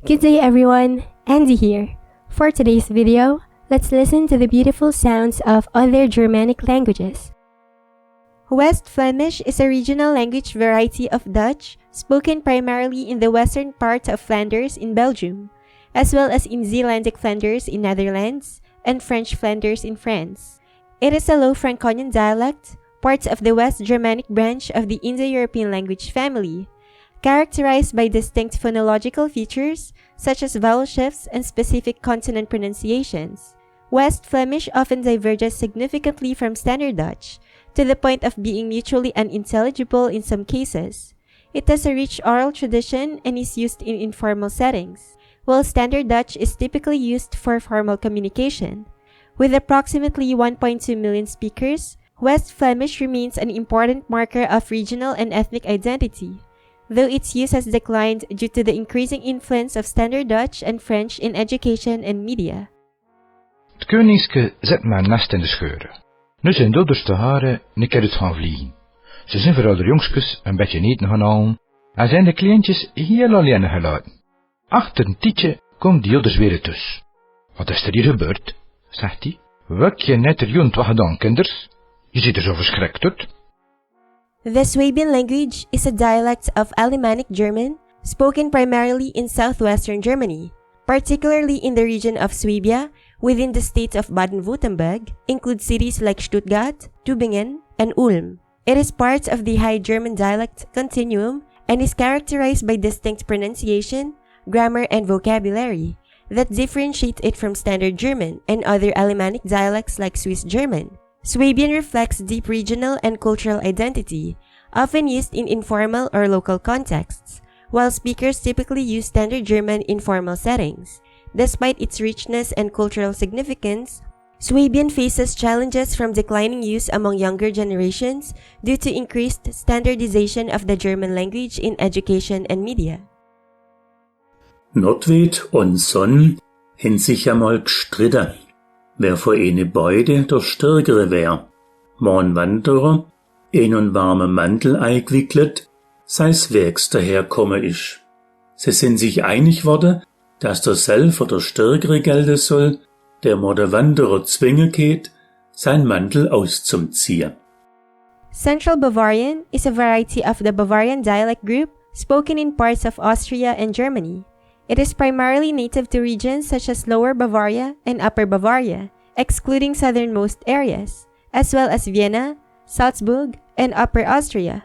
Good day everyone, Andy here. For today's video, let's listen to the beautiful sounds of other Germanic languages. West Flemish is a regional language variety of Dutch spoken primarily in the western part of Flanders in Belgium, as well as in Zeelandic Flanders in Netherlands and French Flanders in France. It is a Low Franconian dialect, part of the West Germanic branch of the Indo-European language family, characterized by distinct phonological features such as vowel shifts and specific consonant pronunciations. West Flemish often diverges significantly from Standard Dutch, to the point of being mutually unintelligible in some cases. It has a rich oral tradition and is used in informal settings, while Standard Dutch is typically used for formal communication. With approximately 1.2 million speakers, West Flemish remains an important marker of regional and ethnic identity, though its use has declined due to the increasing influence of Standard Dutch and French in education and media. Het koningske zet maar een nest in de scheuren. Nu zijn de ouderste haren een keer uit gaan vliegen. Ze zijn vooral de jongskes een beetje eten gaan halen en zijn de kleintjes heel alleen gelaten. Achter een tietje komt die ouders weer tussen. Wat is er hier gebeurd? Zegt hij. Wat je net er junt wat gedaan, kinders? Je ziet er zo verschrikt uit. The Swabian language is a dialect of Alemannic German, spoken primarily in southwestern Germany, particularly in the region of Swabia, within the state of Baden-Württemberg, include cities like Stuttgart, Tübingen, and Ulm. It is part of the High German dialect continuum and is characterized by distinct pronunciation, grammar, and vocabulary that differentiate it from Standard German and other Alemannic dialects like Swiss German. Swabian reflects deep regional and cultural identity, often used in informal or local contexts, while speakers typically use Standard German in formal settings. Despite its richness and cultural significance, Swabian faces challenges from declining use among younger generations due to increased standardization of the German language in education and media. Nordwind und Sonn haben sich einmal gestritten, wer von ihnen beide der Stärkere wär. Ein Wanderer, in einen warmen Mantel eingewickelt, sei's Werks daherkommen ist. Sie sind sich einig worden, dass der Selber der Stärkere gelten soll, der mo der Wanderer zwingen geht, sein Mantel auszuziehen. Central Bavarian is a variety of the Bavarian dialect group spoken in parts of Austria and Germany. It is primarily native to regions such as Lower Bavaria and Upper Bavaria, excluding southernmost areas, as well as Vienna, Salzburg, and Upper Austria.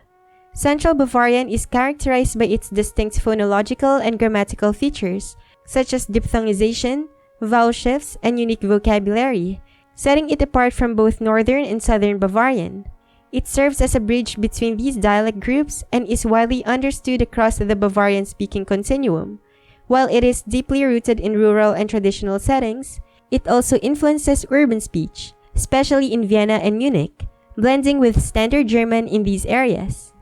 Central Bavarian is characterized by its distinct phonological and grammatical features, such as diphthongization, vowel shifts, and unique vocabulary, setting it apart from both Northern and Southern Bavarian. It serves as a bridge between these dialect groups and is widely understood across the Bavarian-speaking continuum. While it is deeply rooted in rural and traditional settings, it also influences urban speech, especially in Vienna and Munich, blending with Standard German in these areas.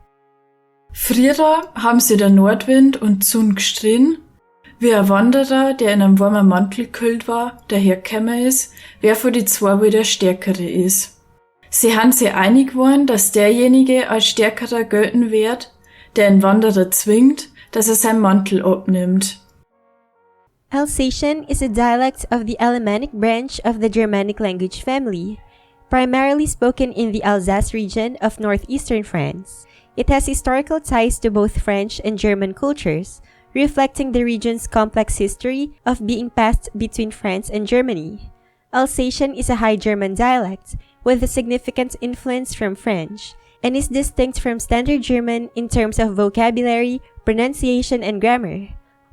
Früher haben sie der Nordwind und Zun gestritten, wie ein Wanderer, der in einem warmen Mantel gekühlt war, dahergekommen ist, wer von die zwei wohl der Stärkere ist. Sie haben sich einig geworden, dass derjenige als Stärkerer gelten wird, der einen Wanderer zwingt, dass er seinen Mantel abnimmt. Alsatian is a dialect of the Alemannic branch of the Germanic language family, primarily spoken in the Alsace region of northeastern France. It has historical ties to both French and German cultures, reflecting the region's complex history of being passed between France and Germany. Alsatian is a High German dialect with a significant influence from French, and is distinct from Standard German in terms of vocabulary, pronunciation, and grammar.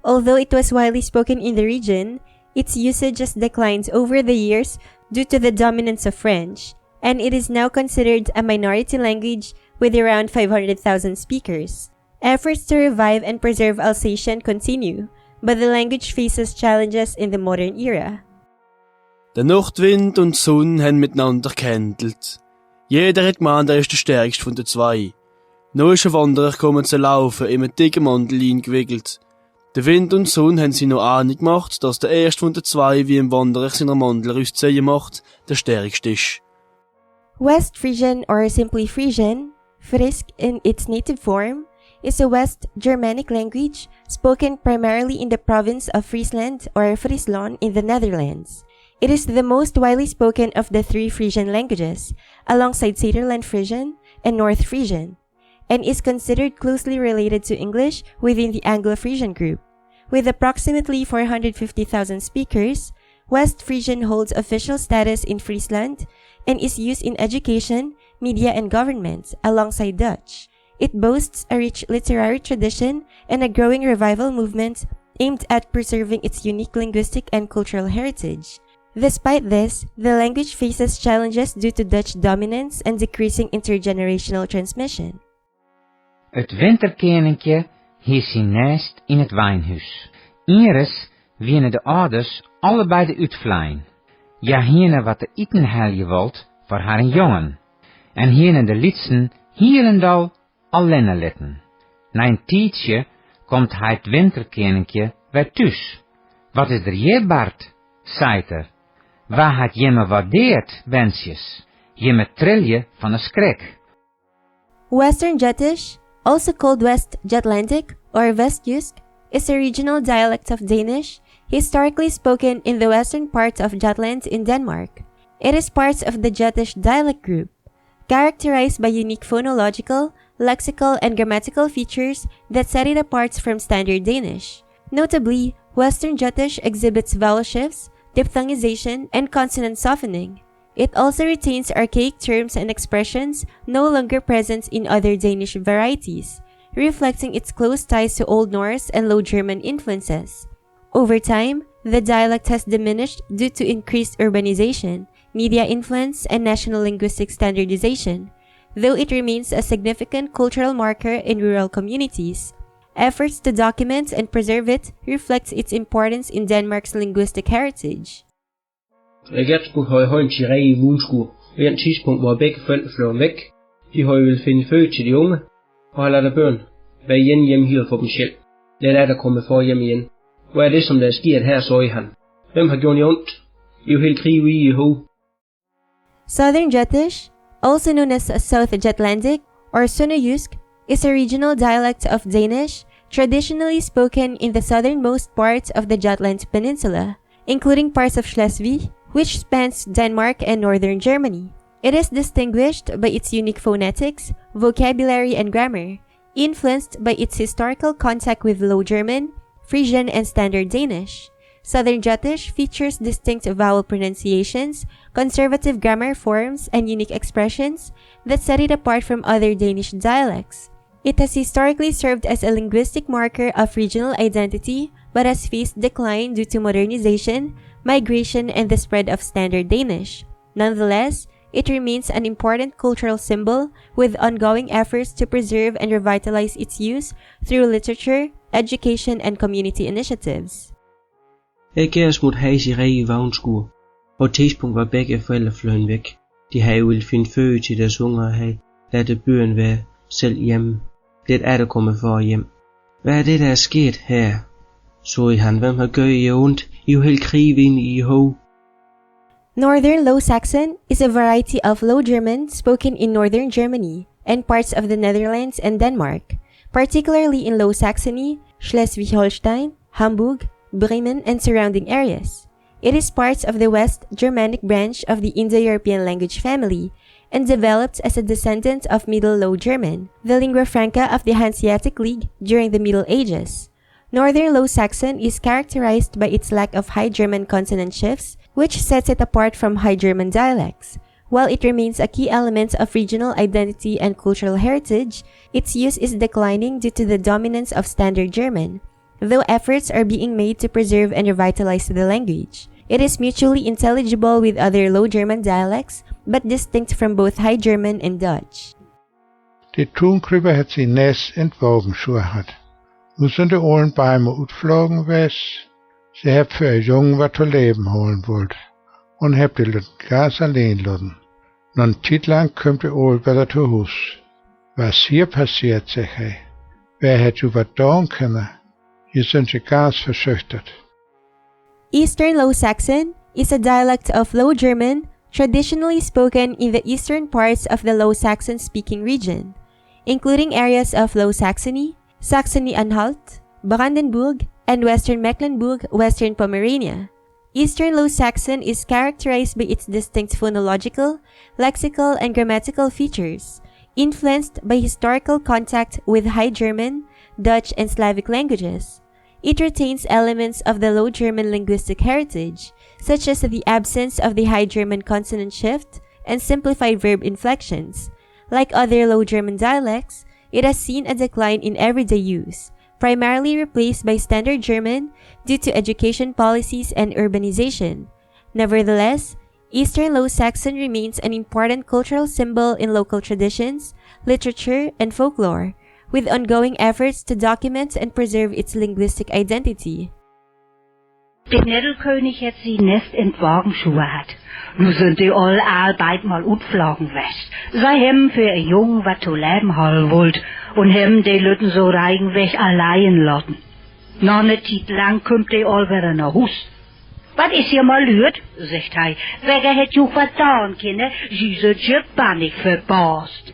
Although it was widely spoken in the region, its usage has declined over the years due to the dominance of French, and it is now considered a minority language with around 500,000 speakers. Efforts to revive and preserve Alsatian continue, but the language faces challenges in the modern era. Der Nordwind und die Sonne haben miteinander gehandelt. Jeder hat gemeint, er ist der stärkste von den zwei. Noch ist ein Wanderer gekommen zu laufen, in einem dicken Mantel eingewickelt. Der Wind und die Sonne haben sie noch einig gemacht, dass der erste von den zwei, wie im Wanderer seiner Mandel ausziehen macht, der stärkste ist. West Frisian, or simply Frisian, Frisk in its native form, is a West Germanic language spoken primarily in the province of Friesland or Friesland in the Netherlands. It is the most widely spoken of the three Frisian languages, alongside Saterland Frisian and North Frisian, and is considered closely related to English within the Anglo-Frisian group. With approximately 450,000 speakers, West Frisian holds official status in Friesland and is used in education, media, and government, alongside Dutch. It boasts a rich literary tradition and a growing revival movement aimed at preserving its unique linguistic and cultural heritage. Despite this, the language faces challenges due to Dutch dominance and decreasing intergenerational transmission. Het winterkeninkje hies zijn nest in het wijnhuis. Iris wienen de ouders allebei de uitvleien. Ja, hiene wat de eten helje wilt voor haar jongen. En hiene de liedsen hielendal alleen litten. Na een tijdje komt hij het winterkeninkje weer thuis. Wat is er je, Bart? Zei er. Waar had je me waardeerd, wensjes? Je me trilje van een schrik. Western Juttish, also called West Jutlandic or Westjysk, is a regional dialect of Danish, historically spoken in the western part of Jutland in Denmark. It is part of the Juttish dialect group, characterized by unique phonological, lexical, and grammatical features that set it apart from standard Danish. Notably, Western Juttish exhibits vowel shifts, diphthongization, and consonant softening. It also retains archaic terms and expressions no longer present in other Danish varieties, reflecting its close ties to Old Norse and Low German influences. Over time, the dialect has diminished due to increased urbanization, media influence, and national linguistic standardization, though it remains a significant cultural marker in rural communities. Efforts to document and preserve it reflects its importance in Denmark's linguistic heritage. Jeg skulle have højt til rige i vunskur, ved et tidspunkt, hvor begge forældre fløj væk. De har jo vil finde føde til de unge, og har ladet børn være hjemme her for dem selv. Lad der komme for hjem igen. Hvad er det, som der er sket her, så i han? Hvem har gjort ondt? I jo helt krig i hoved. Southern Juttish, also known as South Jutlandic or Sønderjysk, is a regional dialect of Danish, traditionally spoken in the southernmost parts of the Jutland Peninsula, including parts of Schleswig, which spans Denmark and northern Germany. It is distinguished by its unique phonetics, vocabulary, and grammar, influenced by its historical contact with Low German, Frisian, and Standard Danish. Southern Juttish features distinct vowel pronunciations, conservative grammar forms, and unique expressions that set it apart from other Danish dialects. It has historically served as a linguistic marker of regional identity, but has faced decline due to modernization, migration, and the spread of Standard Danish. Nonetheless, it remains an important cultural symbol with ongoing efforts to preserve and revitalize its use through literature, education, and community initiatives. Jeg gav os mod hejs i rige vagnskur. På et tidspunkt var begge forældre fløjen væk. De havde ville finde føde til deres unger og havde ladet byen være selv hjemme. Lidt er der kommet for hjem. Hvad er det, der er sket her? Så i han, hvem har gjort I ondt? I jo helt krig ind i hoved. Northern Low Saxon is a variety of Low German spoken in northern Germany and parts of the Netherlands and Denmark, particularly in Low Saxony, Schleswig-Holstein, Hamburg, Bremen, and surrounding areas. It is part of the West Germanic branch of the Indo-European language family and developed as a descendant of Middle Low German, the lingua franca of the Hanseatic League during the Middle Ages. Northern Low Saxon is characterized by its lack of High German consonant shifts, which sets it apart from High German dialects. While it remains a key element of regional identity and cultural heritage, its use is declining due to the dominance of Standard German, though efforts are being made to preserve and revitalize the language. It is mutually intelligible with other Low German dialects, but distinct from both High German and Dutch. Det tonkryber hat sin næs entworfen hat. Nu sind de Ohren Bäume utflogen wes. Sie hab für ein Jungen was zu leben holen wollt. Und hab die ganz allein lassen. Nun titlang kommt die Ohren wieder zu Hus. Was hier passiert, sag ich. Wer hätt ju was tun können? Hier sind sie ganz verschüchtert. Eastern Low Saxon is a dialect of Low German traditionally spoken in the eastern parts of the Low Saxon-speaking region. including areas of Low Saxony, Saxony-Anhalt, Brandenburg, and Western Mecklenburg, Western Pomerania. Eastern Low Saxon is characterized by its distinct phonological, lexical, and grammatical features, influenced by historical contact with High German, Dutch, and Slavic languages. It retains elements of the Low German linguistic heritage, such as the absence of the High German consonant shift and simplified verb inflections. Like other Low German dialects, it has seen a decline in everyday use, primarily replaced by Standard German due to education policies and urbanization. Nevertheless, Eastern Low Saxon remains an important cultural symbol in local traditions, literature, and folklore, with ongoing efforts to document and preserve its linguistic identity. Der Nettelkönig hat sie Nest in Wagenschuhe hat. Nu sind die all bald mal utflogen west. Sei hem für ein Jung, wat zu leben hall wollt, und hem die Lütten so reigenweg allein lassen. Na ne Zeit lang kommt die all wieder nach Hus. Wat is hier mal lürt, sagt hij, wege het ju vertaan kunnen, sie sind Germanic verpasst.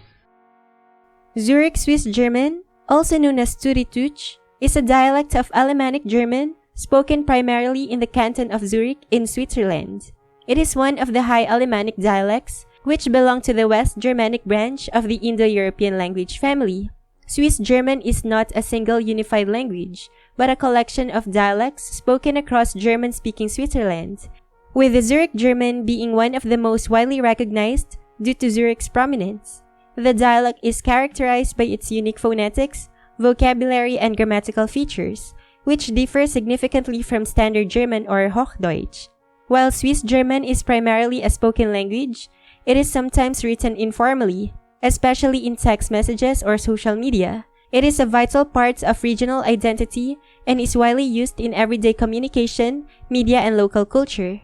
Zurich Swiss German, also known as Zurich, is a dialect of Alemannic German, spoken primarily in the canton of Zurich in Switzerland. It is one of the High Alemannic dialects, which belong to the West Germanic branch of the Indo-European language family. Swiss German is not a single unified language, but a collection of dialects spoken across German-speaking Switzerland, with the Zurich German being one of the most widely recognized due to Zurich's prominence. The dialect is characterized by its unique phonetics, vocabulary, and grammatical features, which differ significantly from Standard German or Hochdeutsch. While Swiss German is primarily a spoken language, it is sometimes written informally, especially in text messages or social media. It is a vital part of regional identity and is widely used in everyday communication, media, and local culture.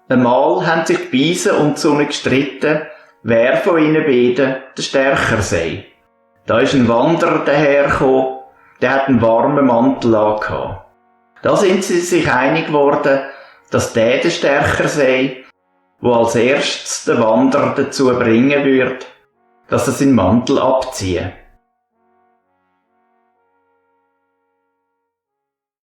Einmal haben sich die Beisen und die Sonne gestritten, wer von ihnen beiden der Stärker sei. Da ist ein Wanderer dahergekommen, der hat einen warmen Mantel angehabt. Da sind sie sich einig geworden, dass der Stärker sei, wo als erstes den Wanderer dazu bringen würde, dass er seinen Mantel abzieht.